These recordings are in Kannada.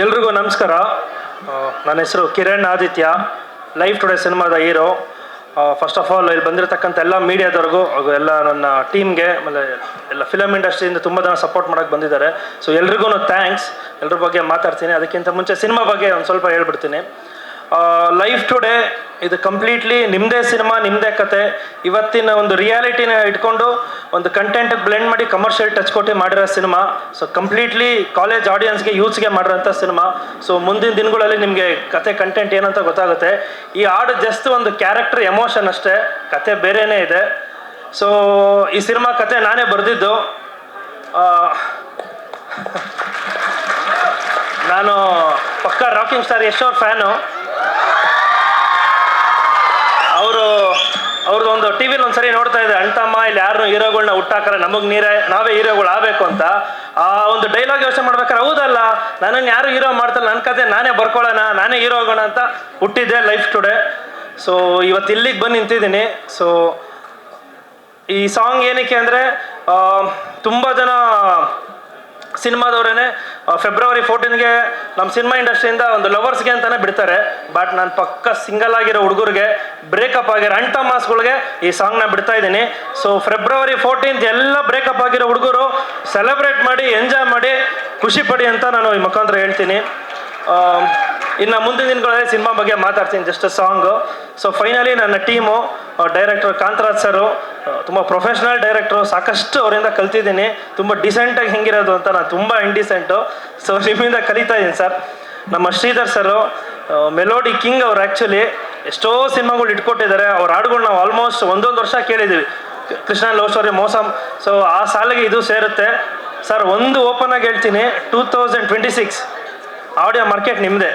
ಎಲ್ರಿಗೂ ನಮಸ್ಕಾರ. ನನ್ನ ಹೆಸರು ಕಿರಣ್ ಆದಿತ್ಯ, ಲೈಫ್ ಟುಡೇ ಸಿನಿಮಾದ ಹೀರೋ. ಫಸ್ಟ್ ಆಫ್ ಆಲ್ ಇಲ್ಲಿ ಬಂದಿರತಕ್ಕಂಥ ಎಲ್ಲ ಮೀಡಿಯಾದವ್ರಿಗೂ ಹಾಗೂ ಎಲ್ಲ ನನ್ನ ಟೀಮ್ಗೆ ಆಮೇಲೆ ಎಲ್ಲ ಫಿಲಮ್ ಇಂಡಸ್ಟ್ರಿಯಿಂದ ತುಂಬ ಜನ ಸಪೋರ್ಟ್ ಮಾಡೋಕ್ಕೆ ಬಂದಿದ್ದಾರೆ. ಸೊ ಎಲ್ರಿಗೂ ಥ್ಯಾಂಕ್ಸ್. ಎಲ್ಲರ ಬಗ್ಗೆ ಮಾತಾಡ್ತೀನಿ. ಅದಕ್ಕಿಂತ ಮುಂಚೆ ಸಿನಿಮಾ ಬಗ್ಗೆ ಒಂದು ಸ್ವಲ್ಪ ಹೇಳ್ಬಿಡ್ತೀನಿ. ಲೈಫ್ ಟುಡೇ ಇದು ಕಂಪ್ಲೀಟ್ಲಿ ನಿಮ್ಮದೇ ಸಿನಿಮಾ, ನಿಮ್ಮದೇ ಕತೆ. ಇವತ್ತಿನ ಒಂದು ರಿಯಾಲಿಟಿನ ಇಟ್ಕೊಂಡು ಒಂದು ಕಂಟೆಂಟ್ ಬ್ಲೆಂಡ್ ಮಾಡಿ ಕಮರ್ಷಿಯಲ್ ಟಚ್ ಕೊಟ್ಟು ಮಾಡಿರೋ ಸಿನಿಮಾ. ಸೊ ಕಂಪ್ಲೀಟ್ಲಿ ಕಾಲೇಜ್ ಆಡಿಯನ್ಸ್ಗೆ, ಯೂತ್ಸ್ಗೆ ಮಾಡಿರೋಂಥ ಸಿನಿಮಾ. ಸೊ ಮುಂದಿನ ದಿನಗಳಲ್ಲಿ ನಿಮಗೆ ಕತೆ ಕಂಟೆಂಟ್ ಏನಂತ ಗೊತ್ತಾಗುತ್ತೆ. ಈ ಹಾಡು ಜಸ್ಟ್ ಒಂದು ಕ್ಯಾರೆಕ್ಟರ್ ಎಮೋಷನ್ ಅಷ್ಟೇ, ಕತೆ ಬೇರೆಯೇ ಇದೆ. ಸೊ ಈ ಸಿನಿಮಾ ಕತೆ ನಾನೇ ಬರೆದಿದ್ದು. ನಾನು ಪಕ್ಕಾ ರಾಕಿಂಗ್ ಸ್ಟಾರ್ ಯಶ್ ಅವ್ರ ಫ್ಯಾನು. ಅವ್ರದ್ದು ಒಂದು ಟಿ ವಿಲಿ ಒಂದ್ಸರಿ ನೋಡ್ತಾ ಇದ್ದೆ, ಅಣ್ತಮ್ಮ ಇಲ್ಲಿ ಯಾರು ಹೀರೋಗಳನ್ನ ಹುಟ್ಟಾಕರೆ ನಮಗೆ ನಾವೇ ಹೀರೋಗಳು ಆಗಬೇಕು ಅಂತ. ಆ ಒಂದು ಡೈಲಾಗ್ ಯೋಚನೆ ಮಾಡ್ಬೇಕಾರೆ ಹೌದಲ್ಲ, ನನ್ನನ್ನು ಯಾರು ಹೀರೋ ಮಾಡ್ತಾರೆ, ನನ್ನ ಕತೆ ನಾನೇ ಬರ್ಕೊಳ್ಳೋಣ, ನಾನೇ ಹೀರೋ ಆಗೋಣ ಅಂತ ಹುಟ್ಟಿದ್ದೆ ಲೈಫ್ ಟುಡೇ. ಸೊ ಇವತ್ತು ಇಲ್ಲಿಗೆ ಬಂದು ನಿಂತಿದ್ದೀನಿ. ಸೊ ಈ ಸಾಂಗ್ ಏನಕ್ಕೆ ಅಂದರೆ ತುಂಬ ಜನ ಸಿನಿಮಾದವರೇ ಫೆಬ್ರವರಿ 14ಗೆ ನಮ್ಮ ಸಿನಿಮಾ ಇಂಡಸ್ಟ್ರಿಯಿಂದ ಒಂದು ಲವರ್ಸ್ಗೆ ಅಂತಲೇ ಬಿಡ್ತಾರೆ. ಬಟ್ ನಾನು ಪಕ್ಕ ಸಿಂಗಲ್ ಆಗಿರೋ ಹುಡುಗರಿಗೆ, ಬ್ರೇಕಪ್ ಆಗಿರೋ ಅಂಟ ಮಾಸ್ಗಳಿಗೆ ಈ ಸಾಂಗ್ನ ಬಿಡ್ತಾ ಇದ್ದೀನಿ. ಸೊ ಫೆಬ್ರವರಿ 14 ಎಲ್ಲ ಬ್ರೇಕಪ್ ಆಗಿರೋ ಹುಡುಗರು ಸೆಲೆಬ್ರೇಟ್ ಮಾಡಿ, ಎಂಜಾಯ್ ಮಾಡಿ, ಖುಷಿ ಪಡಿ ಅಂತ ನಾನು ಈ ಮುಖಾಂತರ ಹೇಳ್ತೀನಿ. ಇನ್ನು ಮುಂದಿನ ದಿನಗಳಲ್ಲಿ ಸಿನಿಮಾ ಬಗ್ಗೆ ಮಾತಾಡ್ತೀನಿ, ಜಸ್ಟ್ ಸಾಂಗು. ಸೊ ಫೈನಲಿ ನನ್ನ ಟೀಮು, ಡೈರೆಕ್ಟರ್ ಕಾಂತರಾಜ್ ಸರು ತುಂಬ ಪ್ರೊಫೆಷ್ನಲ್ ಡೈರೆಕ್ಟ್ರು, ಸಾಕಷ್ಟು ಅವರಿಂದ ಕಲ್ತಿದ್ದೀನಿ. ತುಂಬ ಡಿಸೆಂಟಾಗಿ ಹೆಂಗಿರೋದು ಅಂತ, ನಾನು ತುಂಬ ಇಂಡಿಸೆಂಟು. ಸೊ ನಿಮ್ಮಿಂದ ಕಲಿತಾ ಇದ್ದೀನಿ ಸರ್. ನಮ್ಮ ಶ್ರೀಧರ್ ಸರು ಮೆಲೋಡಿ ಕಿಂಗ್ ಅವರು. ಆ್ಯಕ್ಚುಲಿ ಎಷ್ಟೋ ಸಿನಿಮಾಗಳು ಇಟ್ಕೊಟ್ಟಿದ್ದಾರೆ. ಅವ್ರ ಹಾಡುಗಳು ನಾವು ಆಲ್ಮೋಸ್ಟ್ ಒಂದೊಂದು ವರ್ಷ ಕೇಳಿದ್ದೀವಿ. Krishna love story, Mausam. So ಆ ಸಾಲಿಗೆ ಇದು ಸೇರುತ್ತೆ ಸರ್. ಒಂದು ಓಪನ್ ಆಗಿ ಹೇಳ್ತೀನಿ, 2026 ಆಡಿಯೋ ಮಾರ್ಕೆಟ್ ನಿಮ್ಮದೇ.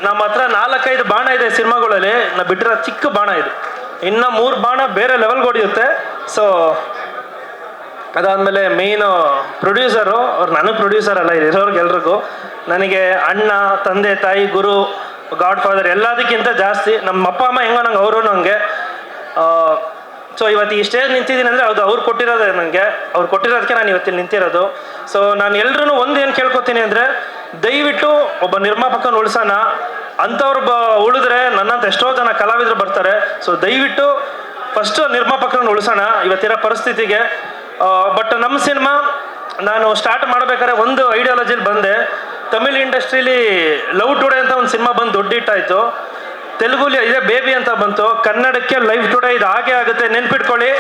ನಮ್ಮ ಹತ್ರ 4-5 ಬಾಣ ಇದೆ ಸಿನಿಮಾಗಳಲ್ಲಿ, ನಾವು ಬಿಟ್ಟಿರೋ ಚಿಕ್ಕ ಬಾಣ ಇದು. ಇನ್ನು 3 ಬಾಣ ಬೇರೆ ಲೆವೆಲ್ಗೆ ಹೊಡೆಯುತ್ತೆ. ಸೊ ಅದಾದಮೇಲೆ ಮೇಯ್ನು ಪ್ರೊಡ್ಯೂಸರು ಅವ್ರು, ನನಗೆ ಪ್ರೊಡ್ಯೂಸರ್ ಅಲ್ಲ, ಇರೋರ್ಗೆಲ್ರಿಗೂ ನನಗೆ ಅಣ್ಣ, ತಂದೆ ತಾಯಿ, ಗುರು, ಗಾಡ್ ಫಾದರ್ ಎಲ್ಲದಕ್ಕಿಂತ ಜಾಸ್ತಿ. ನಮ್ಮ ಅಪ್ಪ ಅಮ್ಮ ಹೆಂಗೋ ನಂಗೆ ಅವರು ನನಗೆ. ಸೊ ಇವತ್ತು ಈ ಸ್ಟೇಜ್ ನಿಂತಿದ್ದೀನಿ ಅಂದರೆ ಅದು ಅವ್ರು ಕೊಟ್ಟಿರೋದೇ ನನಗೆ. ಅವ್ರು ಕೊಟ್ಟಿರೋದಕ್ಕೆ ನಾನು ಇವತ್ತಿಲ್ಲಿ ನಿಂತಿರೋದು. ಸೊ ನಾನು ಎಲ್ರೂ ಒಂದು ಏನು ಕೇಳ್ಕೊತೀನಿ ಅಂದರೆ, ದಯವಿಟ್ಟು ಒಬ್ಬ ನಿರ್ಮಾಪಕನ ಉಳಿಸೋಣ. ಅಂಥವ್ರು ಉಳಿದ್ರೆ ನನ್ನಂತ ಎಷ್ಟೋ ಜನ ಕಲಾವಿದರು ಬರ್ತಾರೆ. ಸೊ ದಯವಿಟ್ಟು ಫಸ್ಟು ನಿರ್ಮಾಪಕರನ್ನು ಉಳಿಸೋಣ ಇವತ್ತಿರೋ ಪರಿಸ್ಥಿತಿಗೆ. ಬಟ್ ನಮ್ಮ ಸಿನಿಮಾ ನಾನು ಸ್ಟಾರ್ಟ್ ಮಾಡಬೇಕಾದ್ರೆ ಒಂದು ಐಡಿಯಾಲಜಿಲಿ ಬಂದೆ. ತಮಿಳ್ ಇಂಡಸ್ಟ್ರೀಲಿ ಲವ್ ಟುಡೇ ಅಂತ ಒಂದು ಸಿನಿಮಾ ಬಂದು ದೊಡ್ಡ ಹಿಟ್ಟಾಯಿತು. ತೆಲುಗುಲಿ ಇದೇ ಬೇಬಿ ಅಂತ ಬಂತು. ಕನ್ನಡಕ್ಕೆ ಲೈಫ್ ಟುಡೇ ಇದು ಹಾಗೆ ಆಗುತ್ತೆ, ನೆನ್ಪಿಟ್ಕೊಳ್ಳಿ.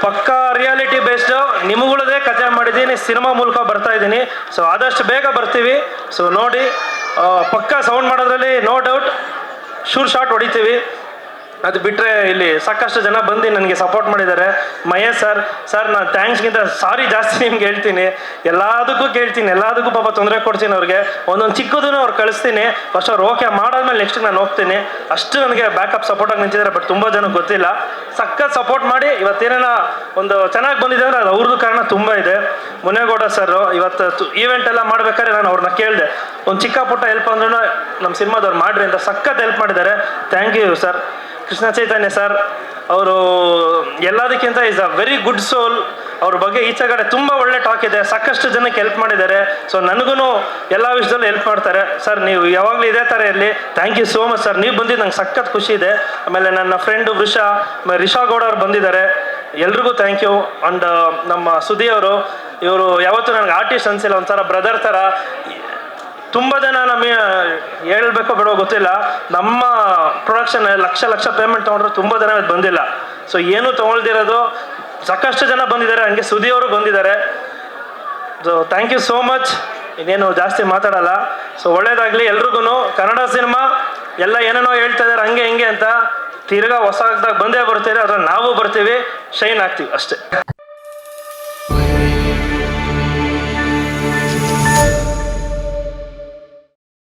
ಪಕ್ಕಾ ರಿಯಾಲಿಟಿ ಬೇಸ್ಡು ನಿಮ್ಗಳದೇ ಕಥೆ ಮಾಡಿದ್ದೀನಿ, ಸಿನಿಮಾ ಮೂಲಕ ಬರ್ತಾ ಇದ್ದೀನಿ. ಸೊ ಆದಷ್ಟು ಬೇಗ ಬರ್ತೀವಿ. ಸೊ ನೋಡಿ, ಪಕ್ಕಾ ಸೌಂಡ್ ಮಾಡೋದ್ರಲ್ಲಿ ನೋ ಡೌಟ್ ಶೂರ್ ಶಾಟ್ ಹೊಡಿತೀವಿ. ಅದು ಬಿಟ್ಟರೆ ಇಲ್ಲಿ ಸಾಕಷ್ಟು ಜನ ಬಂದು ನನಗೆ ಸಪೋರ್ಟ್ ಮಾಡಿದ್ದಾರೆ. ಮಹೇಶ್ ಸರ್ ನಾನು ಥ್ಯಾಂಕ್ಸ್ಗಿಂತ ಸಾರಿ ಜಾಸ್ತಿ ನಿಮ್ಗೆ ಹೇಳ್ತೀನಿ. ಎಲ್ಲದಕ್ಕೂ ಕೇಳ್ತೀನಿ, ಎಲ್ಲದಕ್ಕೂ ಪಾಪ ತೊಂದರೆ ಕೊಡ್ತೀನಿ ಅವ್ರಿಗೆ. ಒಂದೊಂದು ಚಿಕ್ಕದೂ ಅವ್ರು ಕಳಿಸ್ತೀನಿ. ಫಸ್ಟ್ ಅವ್ರು ಓಕೆ ಮಾಡಾದ್ಮೇಲೆ ನೆಕ್ಸ್ಟ್ ನಾನು ಹೋಗ್ತೀನಿ. ಅಷ್ಟು ನನಗೆ ಬ್ಯಾಕಪ್ ಸಪೋರ್ಟಾಗಿ ನಿಂತಿದ್ದಾರೆ. ಬಟ್ ತುಂಬ ಜನಕ್ಕೆ ಗೊತ್ತಿಲ್ಲ. ಸಖತ್ ಸಪೋರ್ಟ್ ಮಾಡಿ ಇವತ್ತೇನೇನ ಒಂದು ಚೆನ್ನಾಗಿ ಬಂದಿದೆ ಅಂದರೆ ಅದು ಅವ್ರದ್ದು ಕಾರಣ ತುಂಬ ಇದೆ. ಮುನೇಗೌಡ ಸರ್ ಇವತ್ತು ಈವೆಂಟ್ ಎಲ್ಲ ಮಾಡ್ಬೇಕಾದ್ರೆ ನಾನು ಅವ್ರನ್ನ ಕೇಳಿದೆ, ಒಂದು ಚಿಕ್ಕ ಪುಟ್ಟ ಹೆಲ್ಪ್ ಅಂದ್ರೂ ನಮ್ಮ ಸಿನಿಮಾದವ್ರು ಮಾಡ್ರಿ ಅಂತ ಸಖತ್ ಹೆಲ್ಪ್ ಮಾಡಿದ್ದಾರೆ. Thank you sir. Krishna Chaitanya sir ಅವರು ಎಲ್ಲದಕ್ಕಿಂತ is a very good soul. ಅವ್ರ ಬಗ್ಗೆ ಈಚೆ ಕಡೆ ತುಂಬ ಒಳ್ಳೆ ಟಾಕ್ ಇದೆ. ಸಾಕಷ್ಟು ಜನಕ್ಕೆ ಹೆಲ್ಪ್ ಮಾಡಿದ್ದಾರೆ. ಸೊ ನನಗೂ ಎಲ್ಲ ವಿಷಯದಲ್ಲೂ ಹೆಲ್ಪ್ ಮಾಡ್ತಾರೆ. ಸರ್ ನೀವು ಯಾವಾಗಲೂ ಇದೇ ಥರ ಇರಲಿ. Thank you so much sir. ನೀವು ಬಂದಿದ್ದು ನಂಗೆ ಸಖತ್ ಖುಷಿ ಇದೆ. ಆಮೇಲೆ ನನ್ನ ಫ್ರೆಂಡು ರಿಷಾ ಗೌಡ ಅವ್ರು ಬಂದಿದ್ದಾರೆ. ಎಲ್ರಿಗೂ ಥ್ಯಾಂಕ್ ಯು. ಆ್ಯಂಡ್ ನಮ್ಮ ಸುದಿ ಅವರು, ಇವರು ಯಾವತ್ತೂ ನನಗೆ ಆರ್ಟಿಸ್ಟ್ ಅನಿಸಿಲ್ಲ, ಒಂಥರ ಬ್ರದರ್ ಥರ. ತುಂಬ ಜನ ನಮಗೆ ಹೇಳ್ಬೇಕೋ ಬಿಡೋ ಗೊತ್ತಿಲ್ಲ, ನಮ್ಮ ಪ್ರೊಡಕ್ಷನ್ ಲಕ್ಷ ಪೇಮೆಂಟ್ ತೊಗೊಂಡ್ರು ತುಂಬ ಜನ ಇದು ಬಂದಿಲ್ಲ. ಸೊ ಏನೂ ತೊಗೊಳ್ದಿರೋದು ಸಾಕಷ್ಟು ಜನ ಬಂದಿದ್ದಾರೆ. ಹಂಗೆ ಸುದಿಯವರು ಬಂದಿದ್ದಾರೆ. So thank you so much. ಇನ್ನೇನು ಜಾಸ್ತಿ ಮಾತಾಡಲ್ಲ. ಸೊ ಒಳ್ಳೇದಾಗಲಿ ಎಲ್ರಿಗೂ. ಕನ್ನಡ ಸಿನಿಮಾ ಎಲ್ಲ ಏನೇನೋ ಹೇಳ್ತಾ ಇದ್ದಾರೆ ಹಂಗೆ ಹಿಂಗೆ ಅಂತ, ತಿರ್ಗಾ ಹೊಸದಾಗಿ ಬಂದೇ ಬರ್ತೀರಿ. ಅದ್ರಲ್ಲಿ ನಾವು ಬರ್ತೀವಿ, ಶೈನ್ ಆಗ್ತೀವಿ ಅಷ್ಟೇ.